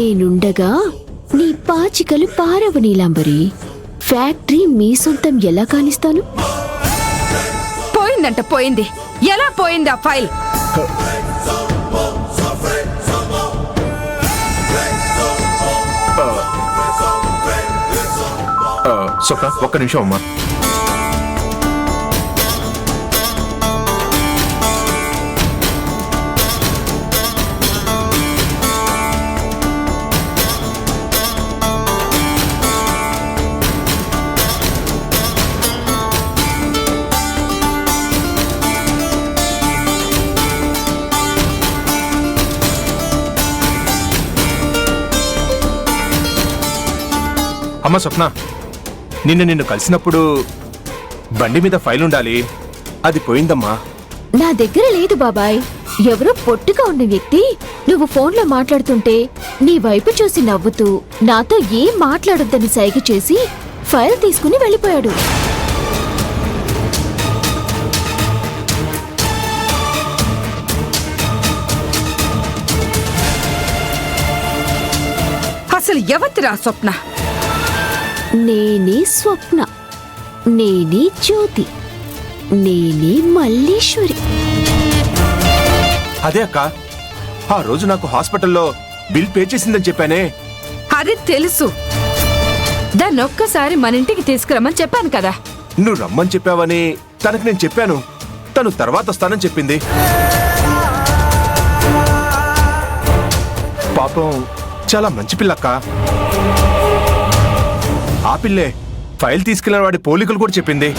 నేనుండగా నీ పాచికలు పారవు నీలాంబరి. ఫ్యాక్టరీ మీ సొంతం ఎలా కానిస్తాను? పోయిందంట పోయింది. ఎలా పోయింది ఆ ఫైల్? స్వప్న ఒక్క నిమిషం అమ్మా. అమ్మ స్వప్న, నిన్ను కలిసినప్పుడు బండి మీద ఫైల్ ఉండాలి, అది పోయిందమ్మా. నా దగ్గర లేదు బాబాయ్. ఎవరో పొట్టుగా ఉన్న వ్యక్తి నువ్వు ఫోన్లో మాట్లాడుతుంటే నీ వైపు చూసి నవ్వుతూ నాతో ఏం మాట్లాడొద్దని సైగ చేసి ఫైల్ తీసుకుని వెళ్ళిపోయాడు. అసలు ఎవరిరా స్వప్న? నేనే స్వప్న, నేనే జ్యోతి, నేనే మల్లీశ్వరి. అదే అక్క, ఆ రోజు నాకు హాస్పిటల్లో బిల్ పే చేసిందని చెప్పానే. అది తెలుసు. దాన్ని ఒక్కసారి మన ఇంటికి తీసుకురమ్మని చెప్పాను కదా. నువ్వు రమ్మని చెప్పావని తనకు నేను చెప్పాను. తను తర్వాత వస్తానని చెప్పింది. పాపం చాలా మంచి పిల్లక్క. ఆ పిల్లే ఫైల్ తీసుకెళ్లిన వాడి పోలికలు కూడా చెప్పింది.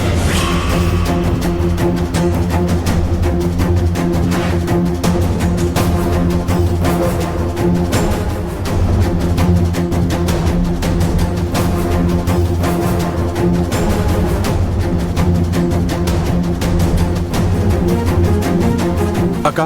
అక్క